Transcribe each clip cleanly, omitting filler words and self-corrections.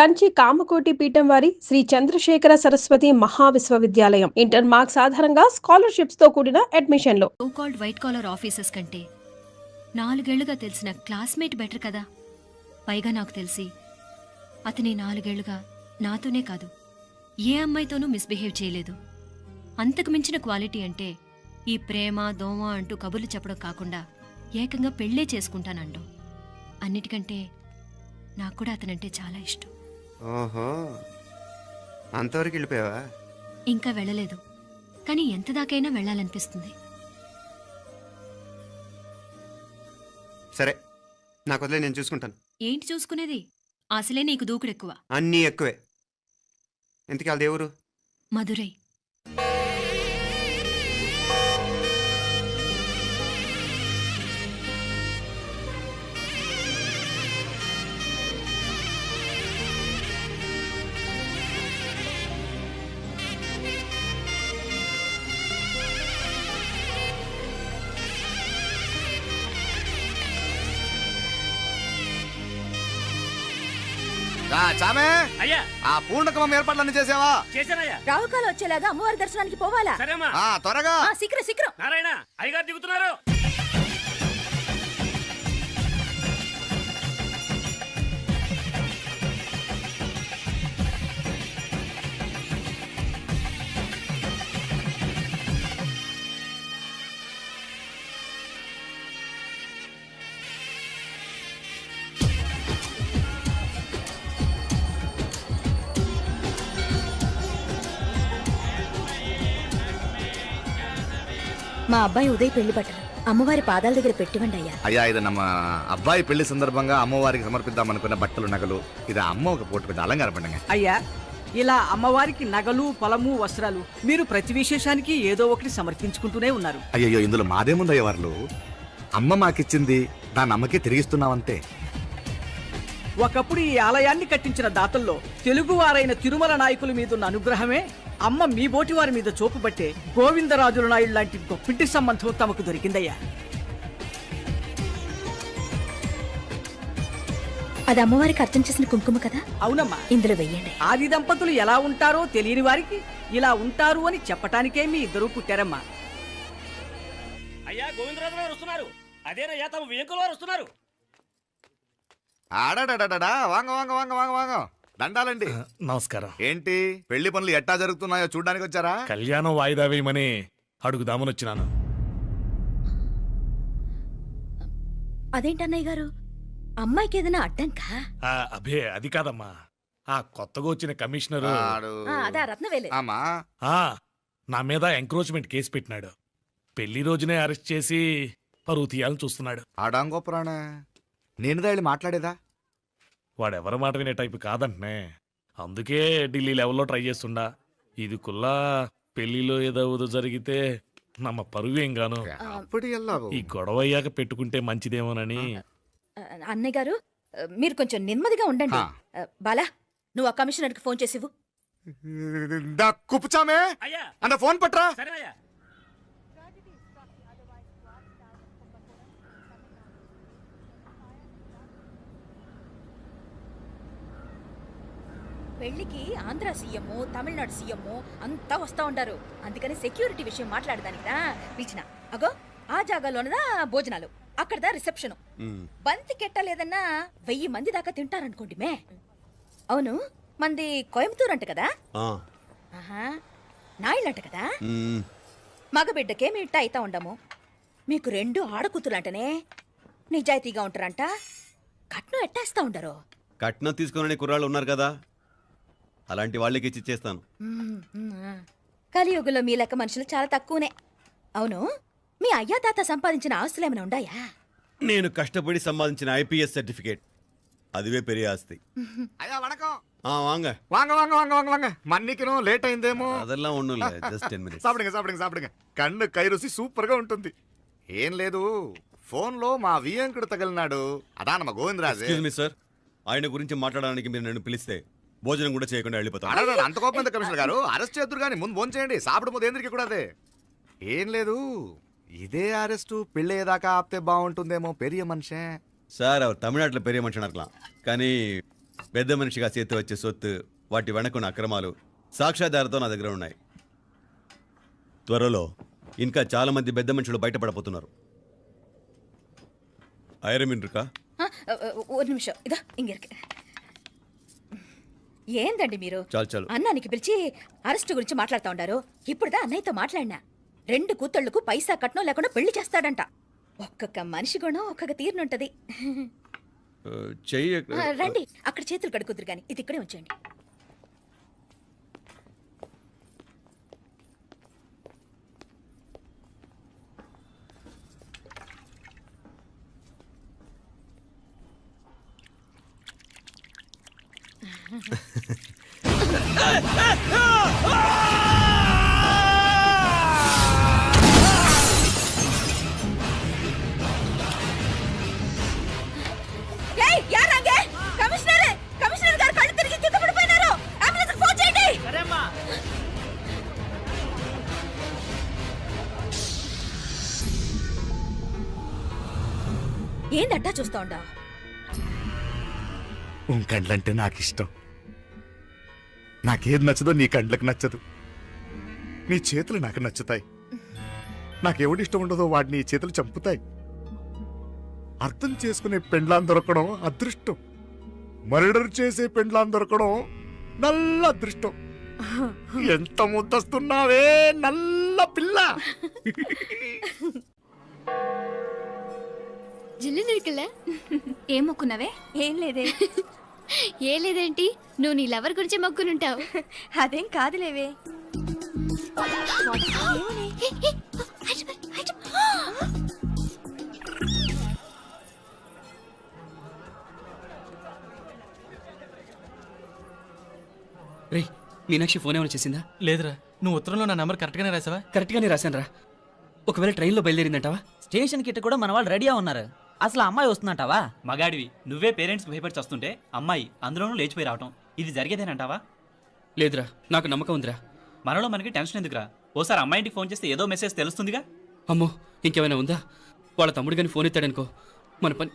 కంచి కామకోటి పీఠం వారి Shri Chandrasekhara Saraswati మహావిశ్వవిద్యాలయం. Inter marks ఆధారంగా స్కాలర్షిప్స్ తో కూడిన అడ్మిషన్లు. So called white collar officers కంటే 4 ఏళ్లుగా తెలిసిన క్లాస్మేట్ బెటర్ కదా. పైగా నాకు తెలిసి అతని 4 ఏళ్లుగా నాతోనే కాదు ఏ అమ్మాయితోనూ మిస్బిహేవ్ చేయలేదు. అంతకు మించిన క్వాలిటీ అంటే ఈ ప్రేమ దోమ అంటూ కబుర్లు చెప్పడం కాకుండా ఏకంగా పెళ్ళే చేసుకుంటానండు. అన్నిటికంటే నాకు కూడా అతనంటే చాలా ఇష్టం. ఓహో, అంతవరకు వెళ్ళిపోయావా? ఇంకా వెళ్ళలేదు, కానీ ఎంత దాకైనా వెళ్ళాలనిపిస్తుంది. సరే, నాకు వదిలే, నేను చూసుకుంటాను. ఏంటి చూసుకునేది? అసలే నీకు దూకుడెక్కువ. అన్నీ ఎక్కువే. ఇంతకీ వాళ్ళ దేవురు? మధురై. చామే అయ్యా, ఆ పూర్ణకమం ఏర్పాట్లన్నీ చేసావా? చేశానయ్యా. రావుకాలు వచ్చేలాగా అమ్మవారి దర్శనానికి పోవాలా? సరేమ్మా. త్వరగా. శీఘ్రం శీఘ్రం. నారాయణ అయ్యగారు దిగుతున్నారు. మా అబ్బాయి ఉదయ్ పెళ్లి బట్టలు అమ్మవారి పాదాల దగ్గర పెట్టివండి అయ్యా. అయ్యా, ఇది నమ్మ అబ్బాయి పెళ్లి సందర్భంగా అమ్మవారికి సమర్పిద్దాం అనుకున్న బట్టలు నగలు. ఇది అమ్మ ఒక పూట పెద్ద అలంకార పండుగ. అయ్యా, ఇలా అమ్మవారికి నగలు పొలము వస్త్రాలు మీరు ప్రతి విశేషానికి ఏదో ఒకటి సమర్పించుకుంటూనే ఉన్నారు. అయ్యో, ఇందులో మాదేముందయ్య వాళ్ళు. అమ్మ మాకిచ్చింది, దాని అమ్మకే తిరిగిస్తున్నామంతే. ఒకప్పుడు ఈ ఆలయాన్ని కట్టించిన దాతల్లో తెలుగువారైన తిరుమల నాయకుల మీదున్న అనుగ్రహమే అమ్మ మీ బోటి వారి మీద చూపుబట్టే గోవిందరాజుల నాయుడు లాంటి గొప్పింటి సంబంధం తమకు దొరికిందయ్యా. అది అమ్మవారికి అర్థం చేసిన కుంకుమ కదా. అవునమ్మా, ఇందులో వెయ్యండి. ఆది దంపతులు ఎలా ఉంటారో తెలియని వారికి ఇలా ఉంటారు అని చెప్పటానికే మీ ఇద్దరు పుట్టారమ్మా. అయ్యా, గోవిందరాజు గారు వస్తున్నారు. అదేనయ్యా, తమ వెంకుల వారు వస్తున్నారు. ఆడాడా, వాంగ వాంగ వాంగ వాంగ వాంగ. దండాలండి. నమస్కారం. ఏంటి పెళ్లి పనులు ఎట్టా జరుగుతున్నాయో చూడ్డానికి వచ్చారా? కళ్యాణం వాయిదా వేయమని అడుగుదామని వచ్చినాను. అదేంటన్నయ్య గారు, అమ్మాయికి ఏదైనా అడ్డంకా? అబే, అది కాదమ్మా. ఆ కొత్తగా వచ్చిన కమిషనరు అదా రత్నవేలే. ఆమా, నా మీద ఎంక్రోచ్మెంట్ కేసు పెట్టినాడు. పెళ్లి రోజునే అరెస్ట్ చేసి పరువు తీయాలని చూస్తున్నాడు. ఆడాంగో పురాణ. నేనుదా వెళ్ళి మాట్లాడేదా? వాడెవరి మాట వినే టైపు కాదంటనే. అందుకే ఢిల్లీ లెవెల్లో ట్రై చేస్తుండా. ఇది కుల్లా పెళ్లిలో ఏదో జరిగితే నమ్మ పరువేం గాను. ఈ గొడవ అయ్యాక పెట్టుకుంటే మంచిదేమోనని. అన్నయ్య గారు, మీరు కొంచెం నెమ్మదిగా ఉండండి. బాలా, నువ్వు ఆ కమిషనర్కి ఫోన్ చేసివు. కుప్పుచామే అయ్యా, అన్న ఫోన్ పట్రా. సరేనయ్యా. పెళ్లికి ఆంధ్ర సీఎం, తమిళనాడు సీఎం అంతా వస్తా ఉంటారు. అందుకని సెక్యూరిటీ విషయం మాట్లాడదానికిదా పిలిచిన. అగో ఆ జాగాలోనదా భోజనాలు, అక్కడదా రిసెప్షన్. బంతి కెట్టలేదన్నా 1000 మంది దాకా తింటారనుకోండి మే. అవును, మంది కోయంబత్తూర్ అంట కదా. నాయుళ్ళంట కదా. మగబిడ్డకే మీ ఇట్ట అయితా ఉండము. మీకు 2 ఆడకూతులంటనే నిజాయితీగా ఉంటారంట. కట్నం ఎట్టేస్తా ఉండరు. కట్నం తీసుకునే కుర్రాళ్ళు ఉన్నారు కదా, అలాంటి వాళ్ళకి ఇచ్చేస్తాను. కలియుగంలో మీ లెక్క మనుషులు చాలా తక్కువనే. అవును, మీ అయ్యా తాత సంపాదించిన ఆస్తులు ఏమైనా ఉండాయా? నేను కష్టపడి సంపాదించిన ఐపీఎస్ సర్టిఫికేట్, అదివే పెరిగే ఆస్తి. అయ్యా వణకం. వాంగ వాంగ వాంగ వాంగ వాంగ వాంగ. మన్నికిను లేట్ అయిందేమో. అదెల్లా ఉండులే, జస్ట్ 10 minutes. సాப்பிடுங்க. కన్ను కై రుచి సూపర్ గా ఉంటుంది. ఏం లేదు, ఫోన్ లో మా వియంకుడు తగిలినాడు. అదా నమ్మ గోవిందరాజు. ఎక్స్క్యూజ్ మీ సార్, ఆయన గురించి మాట్లాడడానికి మీరు నన్ను పిలిస్తే భోజనం కూడా చేయకుండా వెళ్ళిపోతాను. అంత కోపం కమిషనర్ గారు, అరెస్ట్ చేద్దరు కానీ ముందు భోజనం చేయండి. సాపిడు ముందు ఎందుకు కూడా అదే. ఏం లేదు, ఇదే అరెస్టు పెళ్ళేదాకా ఆపితే బాగుంటుందేమో. పెరియ మనిషే సార్, அவர் தமிழ்நாட்டில் பெரிய மனுஷனா இருக்கலாம், కానీ పెద్ద మనిషిగా చేతి వచ్చే సొత్తు, వాటి వెనకున్న అక్రమాలు సాక్ష్యాధారతో నా దగ్గర ఉన్నాయి. త్వరలో ఇంకా చాలా మంది పెద్ద మనుషులు బయటపడబోతున్నారు. ఐరమిన్ இருக்கா? ஒரு நிமிஷம் இதா இங்க இருக்கு. ఏందండి మీరు చాలు చాలు. అన్నానికి పిలిచి అరెస్ట్ గురించి మాట్లాడుతా ఉండారు. ఇప్పుడుదా అన్నయ్యతో మాట్లాడినా 2 కూతుళ్ళకు పైసా కట్నం లేకుండా పెళ్లి చేస్తాడంట. ఒక్కొక్క మనిషి గుణం ఒక్కొక్క తీరునుంటది. చెయ్యి రండి అక్కడ చేతులు కడుకుదురు గాని ఇది ఇక్కడే ఉంచండి. ఏయ్ యారాంగే కమిషనర్ గారు కళ్ళు తిరిగి కింద పడిపోయినారు. అంబులెన్స్ ఫోన్ చేయండి. సరేమ్మా. ఏందట్టా చూస్తా ఉండా? కండ్లంటే నాకు ఇష్టం. నాకేది నచ్చదో నీ కండ్లకు నచ్చదు. నీ చేతులు నాకు నచ్చుతాయి. నాకెవడి ఇష్టం ఉండదో వాడిని నీ చేతులు చంపుతాయి. అర్థం చేసుకునే పెండ్లాం దొరకడం అదృష్టం. మర్డర్ చేసే పెండ్లాం దొరకడం నల్ల అదృష్టం. ఎంత ముద్దస్తున్నావే నల్ల పిల్ల. జిల్లు నిరికలే ఏం మొక్కున్నావే? ఏం లేదే. ఏ లేదేంటి, నువ్వు నీ లవర్ గురించి మొక్కునుంటావు. అదేం కాదులేవే. రే మీనాక్షి ఫోన్ ఏమైనా చేసిందా? లేదురా, నువ్వు ఉత్తరంలో నా నంబర్ కరెక్ట్గానే రాసావా? కరెక్ట్గానే రాశాను రా. ఒకవేళ ట్రైన్లో బయలుదేరిందంటావా? స్టేషన్ కిட்ட కూడా మన వాళ్ళు రెడీగా ఉన్నారు. అసలు అమ్మాయి వస్తుందంటావా? మగాడివి నువ్వే పేరెంట్స్ భయపడి వస్తుంటే అమ్మాయి అందులోనూ లేచిపోయి రావటం ఇది జరిగేదేనంటావా? లేదురా, నాకు నమ్మకం ఉందిరా. మనలో మనకి టెన్షన్ ఎందుకురా? ఓసారి అమ్మాయి ఇంటికి ఫోన్ చేస్తే ఏదో మెసేజ్ తెలుస్తుందిగా. అమ్మో, ఇంకేమైనా ఉందా? వాళ్ళ తమ్ముడు కానీ ఫోన్ ఎత్తాడనుకో, మన పని.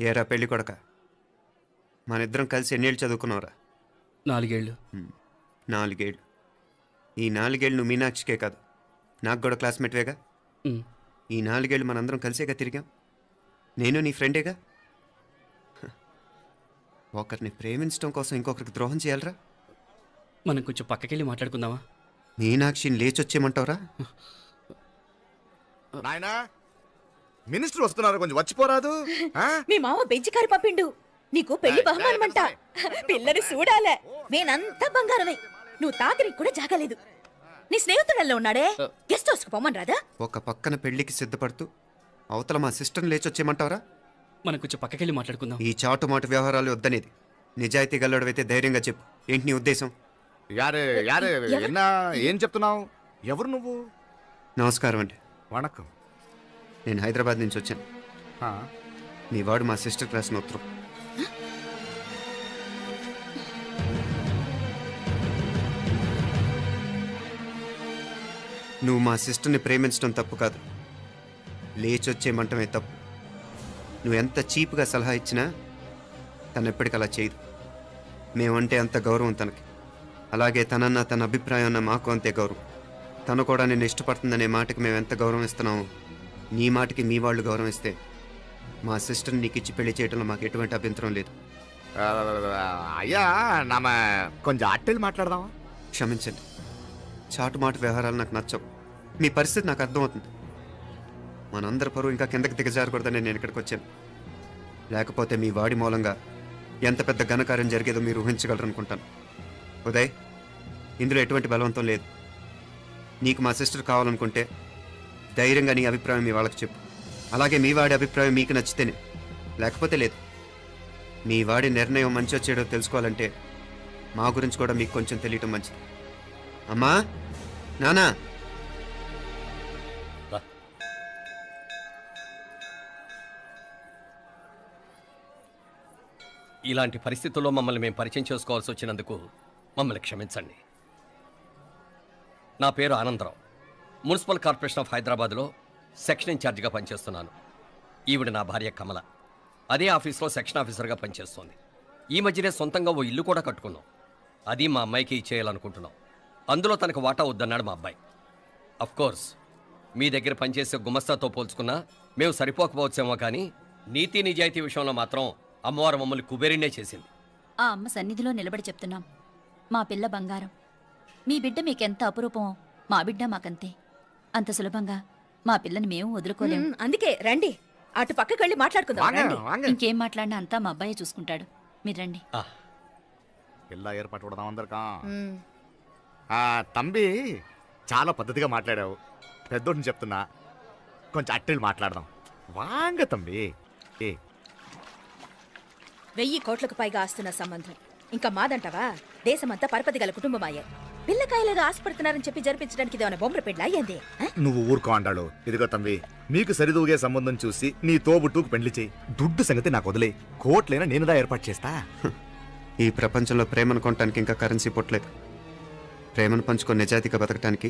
ఏరా పెళ్లి కొడక, మన ఇద్దరం కలిసి ఎన్నేళ్ళు చదువుకున్నావురా? 4 ఏళ్ళు. 4 ఏళ్ళు. ఈ 4 ఏళ్ళు నువ్వు మీనాక్షికే కాదు, నాకు కూడా క్లాస్మేట్వేగా. ఉమ్. ఈ 4 ఏళ్ళు మనందరం కలిసేగా తిరిగాం. నేను నీ ఫ్రెండేగా. ఒకరిని ప్రేమించడం కోసం ఇంకొకరికి ద్రోహం చేయాలరా? మనం కొంచెం పక్కకెళ్ళి మాట్లాడుకుందామా? మీనాక్షిని లేచొచ్చేయమంటావురా? నాయనా, మినిస్టర్ వస్తున్నారు, కొంచెం వచ్చిపోరాదు. మీ మామ బెంచి కారు పంపిండు. నీకు పెళ్లి బహుమానమంట. పిల్లని చూడాలే. నేనంతా బంగారమే. నువ్వు తాకరికి కూడా జాగలేదు. నీ స్నేహితుడల్లో ఉన్నాడే, గెస్ట్ హౌస్ కు పొమ్మని రాదా? ఒక పక్కన పెళ్లికి సిద్ధపడుతూ అవతల మా సిస్టర్ని లేచొచ్చేయమంటావురా? మనం కొంచెం పక్కకెళ్ళి మాట్లాడుకుందాం. ఈ చాటుమాటు వ్యవహారాలు వద్దనేది. నిజాయితీ గల్లడవైతే ధైర్యంగా చెప్పు, ఏంటి నీ ఉద్దేశం? యారే యారే ఎన్నా ఏం చెప్తున్నావు? ఎవరు నువ్వు? నమస్కారం అండి, వణకం. నేను హైదరాబాద్ నుంచి వచ్చాను. మీ వాడు మా సిస్టర్ రాసిన ఉత్తరం. నువ్వు మా సిస్టర్ని ప్రేమించడం తప్పు కాదు, లేచొచ్చేయమంటమే తప్పు. నువ్వు ఎంత చీప్గా సలహా ఇచ్చినా తను ఎప్పటికీ అలా చేయదు. మేమంటే అంత గౌరవం తనకి, అలాగే తనన్న తన అభిప్రాయం అన్న మాకు అంతే గౌరవం. తను కూడా నేను ఇష్టపడుతుందనే మాటకి మేము ఎంత గౌరవం ఇస్తున్నామో నీ మాటకి మీ వాళ్ళు గౌరవం ఇస్తే మా సిస్టర్ని నీకు ఇచ్చి పెళ్లి చేయడంలో మాకు ఎటువంటి అభ్యంతరం లేదు. అయ్యా నామ కొంచెం అట్టెలు మాట్లాడదామా? క్షమించండి, చాటుమాటు వ్యవహారాలు నాకు నచ్చవు. మీ పరిస్థితి నాకు అర్థమవుతుంది. మనందరి పరువు ఇంకా కిందకి దిగజారకూడదని నేను ఇక్కడికి వచ్చాను. లేకపోతే మీ వాడి మూలంగా ఎంత పెద్ద ఘనకార్యం జరిగేదో మీరు ఊహించగలరనుకుంటాను. ఉదయ్, ఇందులో ఎటువంటి బలవంతం లేదు. నీకు మా సిస్టర్ కావాలనుకుంటే ధైర్యంగా నీ అభిప్రాయం మీ వాళ్ళకి చెప్పు. అలాగే మీ వాడి అభిప్రాయం మీకు నచ్చితేనే, లేకపోతే లేదు. మీ వాడి నిర్ణయం మంచో చెడో తెలుసుకోవాలంటే మా గురించి కూడా మీకు కొంచెం తెలియటం మంచిది. అమ్మా, నానా, ఇలాంటి పరిస్థితుల్లో మమ్మల్ని మేము పరిచయం చేసుకోవాల్సి వచ్చినందుకు మమ్మల్ని క్షమించండి. నా పేరు ఆనందరావు. మున్సిపల్ కార్పొరేషన్ ఆఫ్ హైదరాబాద్లో సెక్షన్ ఇన్ఛార్జిగా పనిచేస్తున్నాను. ఈవిడ నా భార్య కమల. అదే ఆఫీస్లో సెక్షన్ ఆఫీసర్గా పనిచేస్తోంది. ఈ మధ్యనే సొంతంగా ఓ ఇల్లు కూడా కట్టుకున్నాం. అది మా అమ్మాయికి ఇచ్చేయాలనుకుంటున్నాం. అందులో తనకు వాటా వద్దన్నాడు మా అబ్బాయి. కోర్స్ మీ దగ్గర పనిచేసే గుమస్తాతో పోల్చుకున్నా మేము సరిపోకపోవచ్చేమో కానీ నీతి నిజాయితీ విషయంలో మాత్రం అమ్మవారు మమ్మల్ని కుబేరినే చేసింది. ఆ అమ్మ సన్నిధిలో నిలబడి చెప్తున్నాం, మా పిల్ల బంగారం. మీ బిడ్డ మీకెంత అపురూపమో మా బిడ్డ మాకంతే. అంత సులభంగా మా పిల్లని మేము వదులుకోలేము. అందుకే రండి, అటు పక్కకి వెళ్ళి మాట్లాడుకుందాం. ఇంకేం మాట్లాడినా అంతా మా అబ్బాయి చూసుకుంటాడు. మీరు రండి. ಎಲ್ಲ ఏర్పాటు కొడదాం అందరికా. తంబి చాలా పద్ధతిగా మాట్లాడావు. పెద్దోడిని చెప్తున్నా, కొంచెం అట్టెలు మాట్లాడదాం. వాంగ తంబి. 1000 కోట్లకు పైగా ఆస్తున్న సంబంధం ఇంకా మాదంటావా? దేశమంతా పరపతి గల కుటుంబమాయే. పిల్లకాయలేదో ఆశపడుతున్నారని చెప్పి జరిపించడానికి ఇదేమైనా బొమ్మర పెళ్ళి అయ్యింది. నువ్వు ఊరుకో అంటాడు. ఇదిగో తంబి, మీకు సరిదూగే సంబంధం చూసి నీ తోబుట్టుకు పెళ్లి చేయి. దుడ్డు సంగతి నాకు వదిలే. కోట్లైనా నేనుదా ఏర్పాటు చేస్తా. ఈ ప్రపంచంలో ప్రేమను కొనటానికి ఇంకా కరెన్సీ పుట్టలేదు. ప్రేమను పంచుకొని నిజాయితీగా బతకటానికి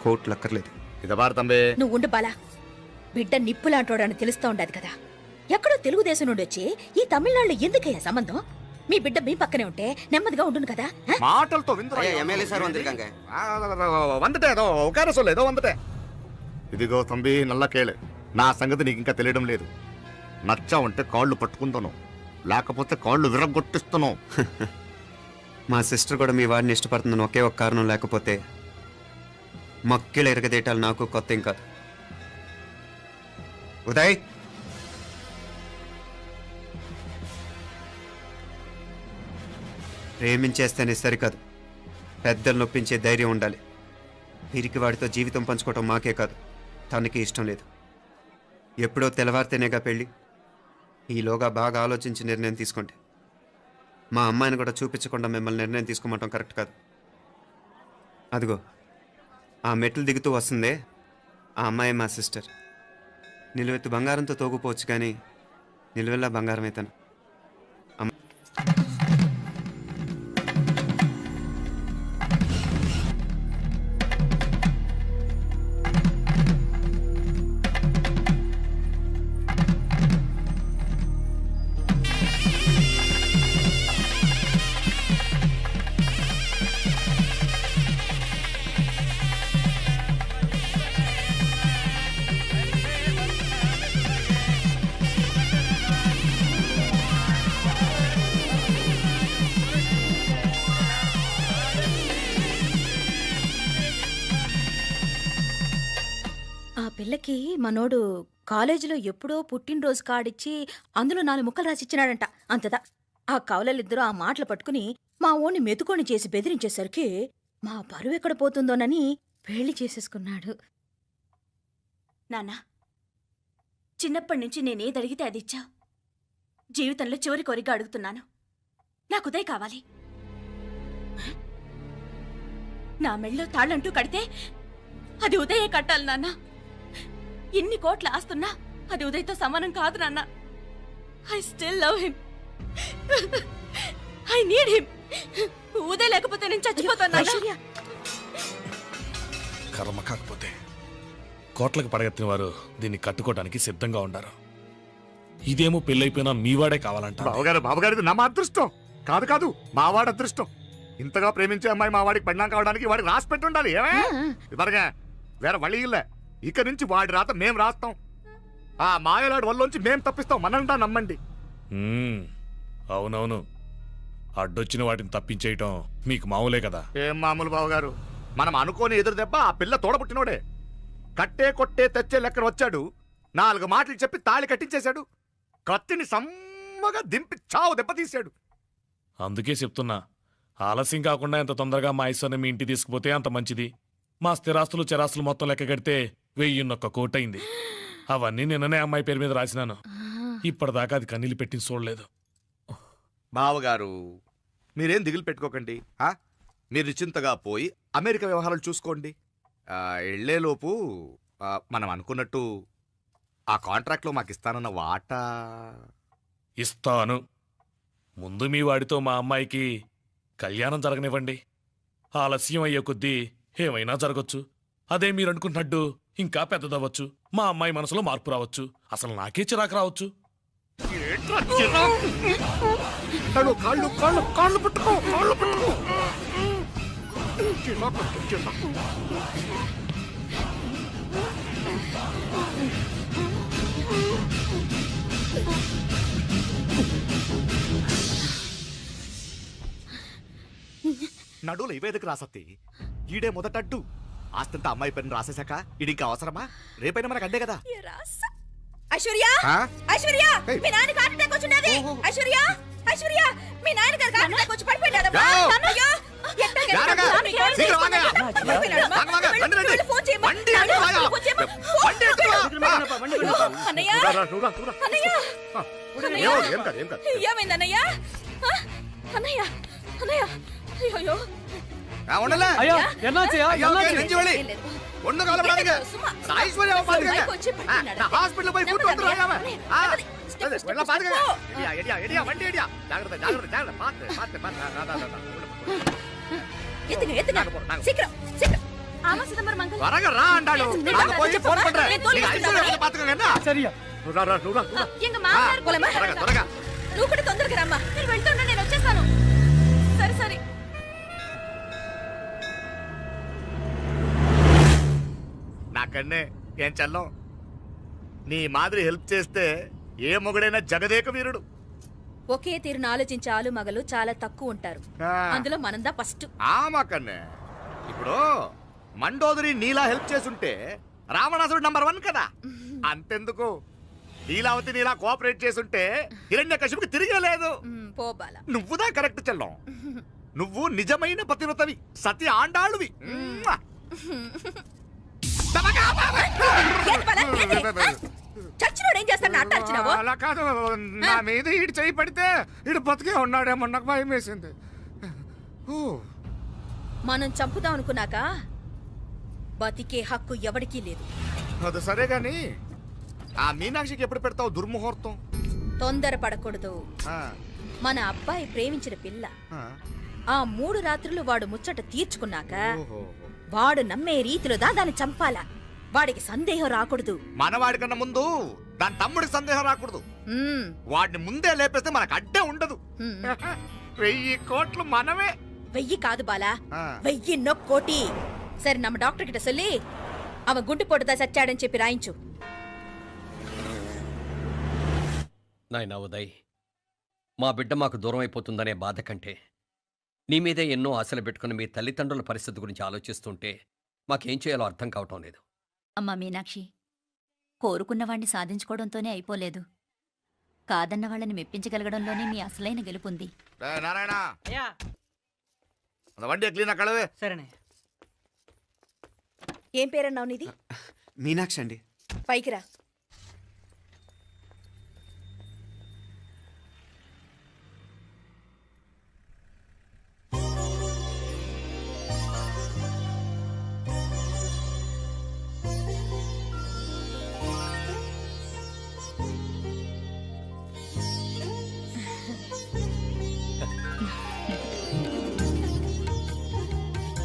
కోట్లు అక్కర్లేదు. ఇదబారు తంబే. నువ్వు ఉండు బాలా. బిడ్డ నిప్పులాంటోడని తెలుస్తూ ఉండదు కదా. ఎక్కడో తెలుగుదేశం నుండి వచ్చి ఈ తమిళనాడులో ఎందుకయ్యా సంబంధం? మీ బిడ్డ మీ పక్కనే ఉంటే నెమ్మదిగా ఉండును కదా. మాటలతో ఇదిగో తంబి, నల్ల కేళే. నా సంగతి నీకు ఇంకా తెలియడం లేదు. నచ్చా ఉంటే కాళ్ళు పట్టుకుంటాను, లేకపోతే కాళ్ళు విరగొట్టిస్తాను. మా సిస్టర్ కూడా మీ వాడిని ఇష్టపడుతుందని ఒకే ఒక కారణం లేకపోతే మక్కిలు ఎరగదేయటాలు నాకు కొత్త ఏం కాదు. ఉదయ్, ప్రేమించేస్తేనే సరికాదు, పెద్దలు నొప్పించే ధైర్యం ఉండాలి. వీరికి వాడితో జీవితం పంచుకోవటం మాకే కాదు, తనకి ఇష్టం లేదు. ఎప్పుడో తెల్లవారితేనేగా పెళ్ళి. ఈలోగా బాగా ఆలోచించి నిర్ణయం తీసుకోండి. మా అమ్మాయిని కూడా చూపించకుండా మిమ్మల్ని నిర్ణయం తీసుకోమంటాం కరెక్ట్ కాదు. అదిగో ఆ మెట్లు దిగుతూ వస్తుందే, ఆ అమ్మాయి మా సిస్టర్. నిలువెత్తు బంగారంతో తోగుపోవచ్చు కానీ నిలువెల్లా బంగారం అవుతాను. పిల్లకి మనోడు కాలేజీలో ఎప్పుడో పుట్టినరోజు కార్డిచ్చి అందులో 4 ముక్కలు రాసిచ్చినాడంట. అంతదా ఆ కవలలిద్దరూ ఆ మాటలు పట్టుకుని మా ఓణ్ణి మెతుకొని చేసి బెదిరించేసరికి మా పరువు ఎక్కడ పోతుందోనని పెళ్లి చేసేసుకున్నాడు. నాన్నా, చిన్నప్పటి నుంచి నేనేదడిగితే అది ఇచ్చావు. జీవితంలో చివరి కోరిక అడుగుతున్నాను, నాకు ఉదయ్ కావాలి. నా మెళ్ళో తాళ్ళంటూ కడితే అది ఉదయే కట్టాలి నాన్న. ఇన్ని కోట్ల ఆస్తున్నా అది ఉదయ్తో సమానం కాదు నాన్న. I still love him. I need him. Uday లేకపోతే నేను చచ్చిపోతాను. కర్మ కాకపోతే కోట్లకు పడగెత్తిన వారు దీన్ని కట్టుకోవడానికి సిద్ధంగా ఉండారు. ఇదేమో పెళ్ళైపోయినా మీవాడే కావాలంట. బావగారు నా అదృష్టం కాదు కాదు, మావాడి అదృష్టం. ఇంతగా ప్రేమించే అమ్మాయి మా వాడికి పెళ్ళాం కావడానికి వాడికి రాసి పెట్టి ఉండాలి. ఇవరగా వేరే వళ్ళీ ఇల్లే. ఇక నుంచి వాడి రాత మేం రాస్తాం. ఆ మాయలాడి వల్లోంచి మేం తప్పిస్తాం. మనంతా నమ్మండి. అవునవును, అడ్డొచ్చిన వాటిని తప్పించేయటం మీకు మామూలే కదా. ఏం మామూలు బావగారు, మనం అనుకోని ఎదురు దెబ్బ ఆ పిల్ల తోడబుట్టినోడే. కట్టే కొట్టే తెచ్చే లెక్కన వచ్చాడు. 4 మాటలు చెప్పి తాళి కట్టించేశాడు. కత్తిని సమ్మగా దింపి చావు దెబ్బతీశాడు. అందుకే చెప్తున్నా, ఆలస్యం కాకుండా ఎంత తొందరగా మా ఐశ్వర్యం మీ ఇంటికి తీసుకుపోతే అంత మంచిది. మా స్థిరాస్తులు చిరాస్తులు మొత్తం లెక్క కడితే 1001 కోటయింది. అవన్నీ నిన్ననే అమ్మాయి పేరు మీద రాసినాను. ఇప్పటిదాకా అది కన్నీళ్ళు పెట్టి చూడలేదు. బావగారు మీరేం దిగులు పెట్టుకోకండి. మీరు నిశ్చింతగా పోయి అమెరికా వ్యవహారాలు చూసుకోండి. వెళ్లేలోపు మనం అనుకున్నట్టు ఆ కాంట్రాక్ట్లో మాకు ఇస్తానన్న వాటా ఇస్తాను. ముందు మీ వాడితో మా అమ్మాయికి కళ్యాణం జరగనివ్వండి. ఆలస్యం అయ్యే కొద్దీ ఏమైనా జరగచ్చు. అదే మీరు అనుకుంటున్నట్టు ఇంకా పెద్దదవ్వచ్చు. మా అమ్మాయి మనసులో మార్పు రావచ్చు. అసలు నాకే చిరాకు రావచ్చు. కాళ్ళు కాళ్ళు కాళ్ళు కాళ్ళు పట్టుకో, కాళ్ళు పట్టుకో. చిరాకు, చిరాకు. నడువులు ఇవేదకు రాసత్తి. ఈడే మొదటడ్డు. ఆస్తంతా అమ్మాయి పైన రాసేశాక ఈడికి అవసరమా? రేపైనా మనకు అడ్డే కదా. ఐశ్వర్య ఆ? ఐశ్వర్య ఏయ్. మీ నాన్న హార్ట్ అటాక్ వచ్చినది. ఐశ్వర్య ఐశ్వర్య మీ నాన్న గారు హార్ట్ అటాక్ వచ్చి పడిపోయాడు. జావ్. జాగ్రత్తగా. శీఘ్రం వాంగ. వాంగ, వాంగ. రండి, రండి. ఫోన్ చేయమ్మా. బండి ఎత్తుకో. బండి ఎత్తుకో. అన్నయ్య రా, రా, నువ్వు రా, నువ్వు రా. అన్నయ్య ఆ. అన్నయ్య. ఏం కాదు, ఏం కాదు. ఏమైంది అన్నయ్య? ఆ? అన్నయ్య అన్నయ్య అయ్యో ఉండలే. అయ్యో ఎన్నాచయ్యా అయ్యో, ఓకే, నెంజి వెళ్ళి. ఒళ్ళు కాలపడానికి. ఐశ్వర్య పాతుగా. హాస్పిటల్ పోయి ఫుడ్ వద్దు రాయామ. వెళ్ళ పాతుగా. ఎడియా ఎడియా ఎడియా బండి ఎడియా. జాగ్రత్త జాగ్రత్త జాగ్రత్త. Path path path. రా రా రా. ఎత్తుగా ఎత్తుగా శీఘ్రం శీఘ్రం ఆమా సిదంబరం మంగళ త్వరగా రా అంటాడు. నాకు పోయి ఫోన్ పண்றே. నీ ఐశ్వర్య పాతుగా కన్నా. సరియా నువ్వు రా రా నువ్వు రా. ఎంగ మామగారు పోలమా. త్వరగా త్వరగా. నువ్వు కూడా తొందరగా రమ్మా. నేను వెళ్తున్నా, నేను వచ్చేస్తాను. సరే సరే. నాకన్నే ఏం చల్లం. నీ మాదిరి హెల్ప్ చేస్తే ఏ మొగుడైనా జగదేక వీరుడు. ఒకే తీరును ఆలోచించే ఆలు మగలు చాలా తక్కువ ఉంటారు. ఆ. అందులో మనందా ఫస్ట్. మాకన్నే ఇప్పుడు మండోదరి నీలా హెల్ప్ చేసుంటే రావణాసుడు నంబర్ 1 కదా. అంతెందుకు నీలావతి నీలా కోఆపరేట్ చేసుంటే హిరణ్యకశిపుకి తిరిగే లేదు. పోబాల నువ్వుదా కరెక్ట్ చెల్లం. నువ్వు నిజమైన పతివ్రతవి, సతి ఆండాళ్ళువి. చచ్చినోడు ఏం చేస్తాడు అట్ట వచ్చినావు? అలా కాదు, నా మీద ఈడు చేయి పడితే ఈడు బతికే ఉన్నాడేమో నాకు భయం వేసింది. మనం చంపుదాం అనుకున్నాక బతికే హక్కు ఎవరికీ లేదు. అది సరే గాని ఆ మీనాక్షికి ఎప్పుడు పెడతావు దుర్ముహూర్తం? తొందరపడకూడదు. ఆ, మన అబ్బాయి ప్రేమించిన పిల్ల ఆ. ఆ 3 రాత్రులు వాడు ముచ్చట తీర్చుకున్నాక ఓహో. వాడు నమ్మే రీతిలో దాన్ని చంపాలా. వాడికి సందేహం రాకూడదు. మనవాడి కన్నా ముందు దాని తమ్ముడికి సందేహం రాకూడదు. మ్మ్. వాడిని ముందే లేపేస్తే మనకు అడ్డే ఉండదు. మ్మ్. 1000 కోట్లు మనమే. 1000 కాదు బాలా, ఆ. 1000 కోటి. సరే నమ్మ డాక్టర్ కిட்ட சொல்லி அவன் గుండు పొట్టుదా చచ్చాడని చెప్పి రాయించు. నాయనా ఉదయ్, మా బిడ్డ మాకు దూరం అయిపోతుందనే బాధ కంటే నీ మీదే ఎన్నో ఆశలు పెట్టుకుని మీ తల్లిదండ్రుల పరిస్థితి గురించి ఆలోచిస్తుంటే మాకేం చేయాలో అర్థం కావటం లేదు. అమ్మా మీనాక్షి, కోరుకున్నవాణ్ణి సాధించుకోవడంతోనే అయిపోలేదు. కాదన్న వాళ్ళని మెప్పించగలగడంలోనే మీ అసలైన గెలుపుంది. నారాయణ అయ్యా அந்த வண்டியை క్లీన్ కడవే. సరేనే. ఏం పేరన్నావు నీది? మీనాక్షి అండి. పైకి రా.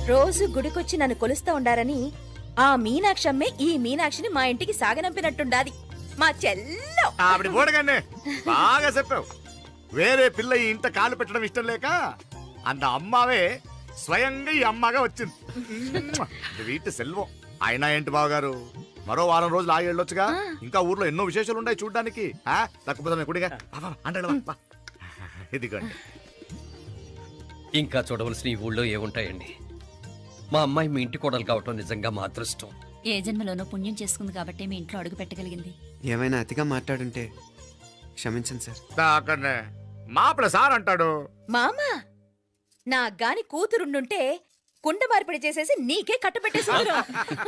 రోజు గుడికొచ్చి నన్ను కొలుస్తా ఉండారని ఆ మీనాక్షమ్మే ఈ మీనాక్షిని మా ఇంటికి సాగనంపినట్టుండాది. మా చెల్లో ఆవిడ పోడగానే బాగా చెప్పావు. వేరే పిల్ల ఈ ఇంట కాలు పెట్టడం ఇష్టం లేక అంత అమ్మావే స్వయంగా ఈ అమ్మగా వచ్చింది. ఇది వీటి సెల్వం. అయినా ఏంటి బావగారు, మరో వారం రోజులు ఆగి వెళ్ళొచ్చుగా. ఇంకా ఊర్లో ఎన్నో విశేషాలు ఉన్నాయి చూడ్డానికి. తక్కువ కుడిగా అంటే ఇదిగోండి. ఇంకా చూడవలసిన ఈ ఊళ్ళో ఏముంటాయండి. మా అమ్మాయి మీ ఇంటి కోడలు కావటం నిజంగా మా అదృష్టం. ఏ జన్మలోనో పుణ్యం చేసుకుంది కాబట్టి మీ ఇంట్లో అడుగు పెట్టగలిగింది. ఏమైనా అతిగా మాట్లాడుంటే క్షమించండి సార్. అక్కడనే మాపల సార్ అంటాడు. మామా నా గాని కూతురుండుంటే కుండ మార్పిడి చేసేసి నీకే కట్టబెట్టేసి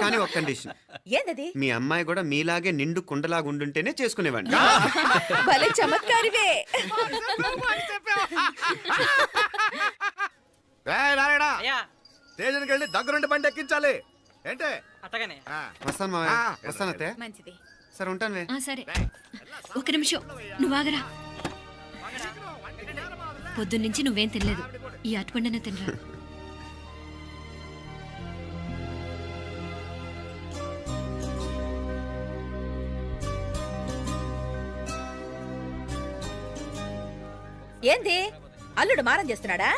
కానీ ఒక కండిషన్. ఏందది? మీ అమ్మాయి కూడా మీలాగే నిండు కుండలాగా ఉండుంటేనే చేసుకునేవాడిని. భలే చమత్కారివే. అయ్యా స్టేషన్కి వెళ్ళి దగ్గరుండి బండి ఎక్కించాలి. ఏంటే అట్టగానే. వస్తాను మావయ్య. వస్తాను అత్తయ్య. మంచిది. సరే ఉంటాను. సరే, ఒక నిమిషం నువ్వు ఆగరా. పొద్దున్నుంచి నువ్వేం తినలేదు. ఈ అటుపండనే తినరా. ఏంది అల్లుడు మారం చేస్తున్నాడా?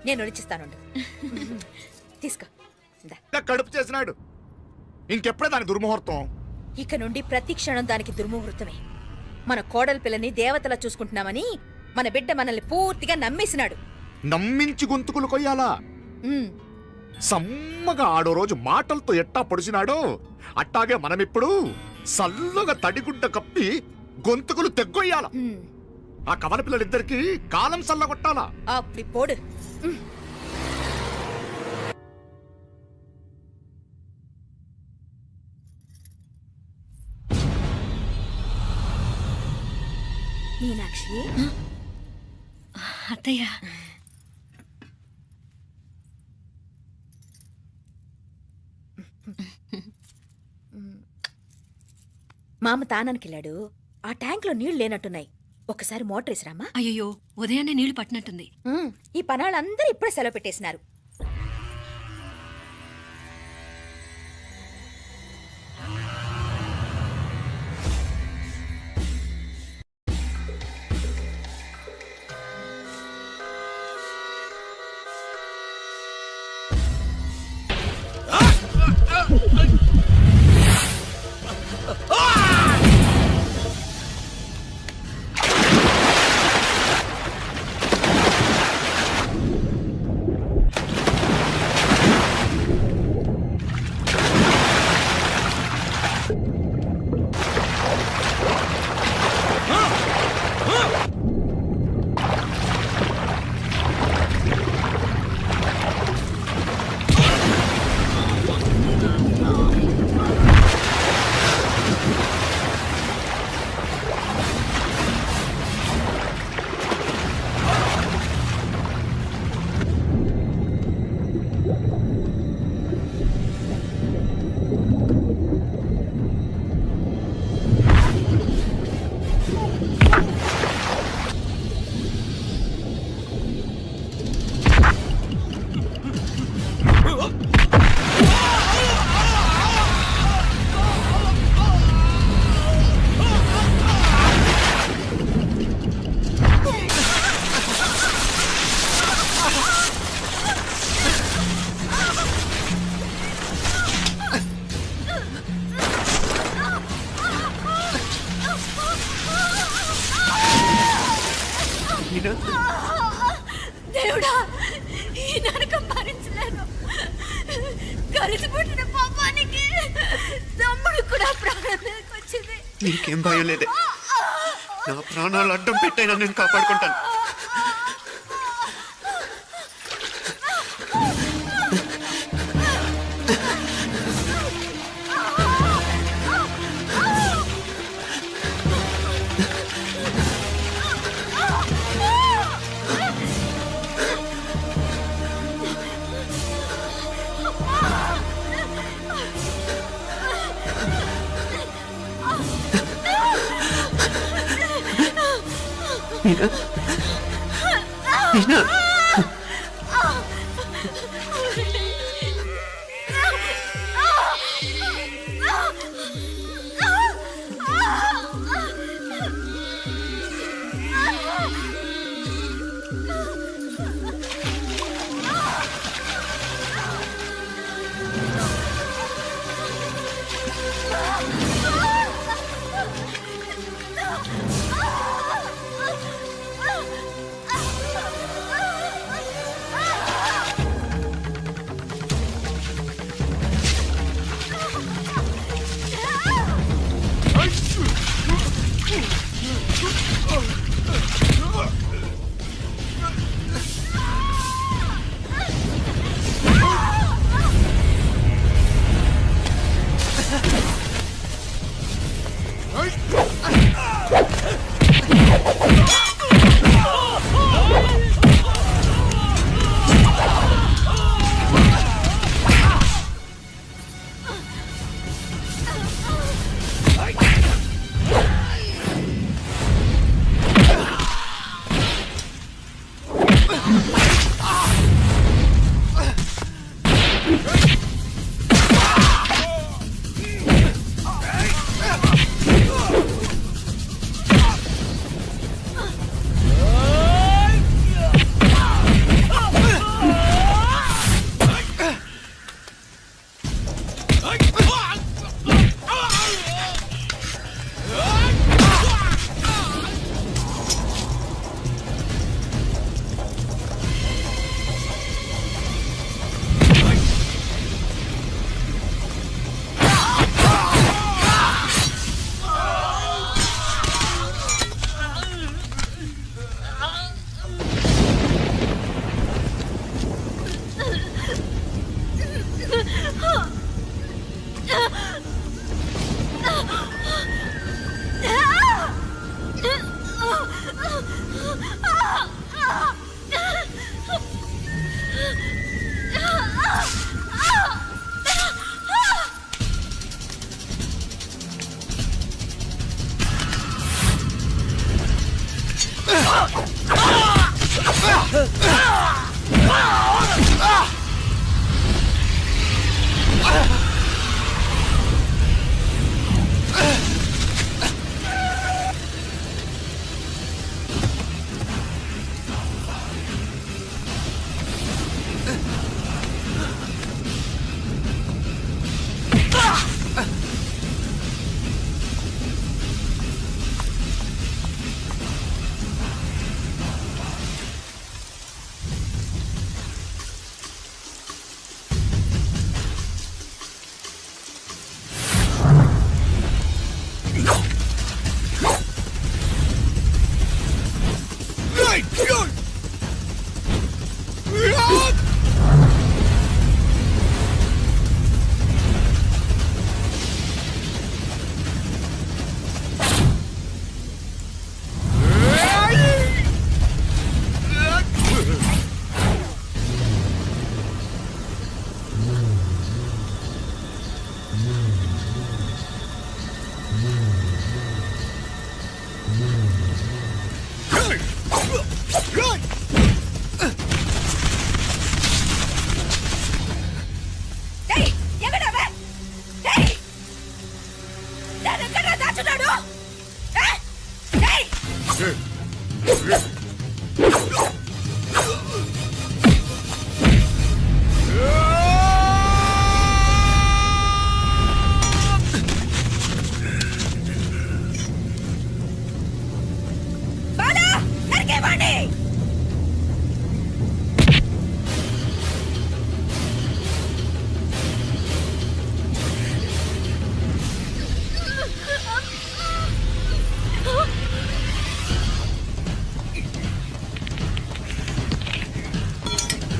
నేను రుచిస్తానుండు. తీసుకో. ఇందా. కడుపు చేసినాడు. ఇంకెప్పుడే దాని దుర్ముహూర్తం. ఇక నుండి ప్రతి క్షణం దానికి దుర్ముహూర్తమే. మన కోడలి పిల్లని దేవతలా చూసుకుంటున్నామని మన బిడ్డ మనల్ని పూర్తిగా నమ్మేసినాడు. నమ్మించి గొంతుకులు కొయ్యాలా? ఉమ్, సమ్మగా ఆడో రోజు మాటలతో ఎట్టా పొడిచినాడో అట్టాగే మనమిప్పుడు సల్లుగా తడిగుడ్డ కప్పి గొంతుకులు తెగ్గొయ్యాల. ఉమ్. ఆ కవల పిల్లలిద్దరికి కాలం సల్లగొట్టాలా. అప్పుడు పోడు. ఉమ్. మీనాక్షి, అత్తయ్య, మామ తానానికి వెళ్ళాడు. ఆ ట్యాంక్ లో నీళ్లు లేనట్టున్నాయి. ఒకసారి మోటార్ వేసిరామా? అయ్యో ఉదయాన్నే నీళ్లు పట్టినట్టుంది. ఈ పనాళ్ళందరూ ఇప్పుడే సెలవు పెట్టేసినారు. దేవుడా, ఈ నరకం భరించలేను. కలిసి పుట్టిన పాపానికి తమ్ముడు కూడా ప్రాణం వచ్చింది. నీకేం భయం లేదే. నా ప్రాణాలు అడ్డం పెట్టైనా నేను కాపాడుకుంటాను. మీనా, మీనా.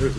ఆ!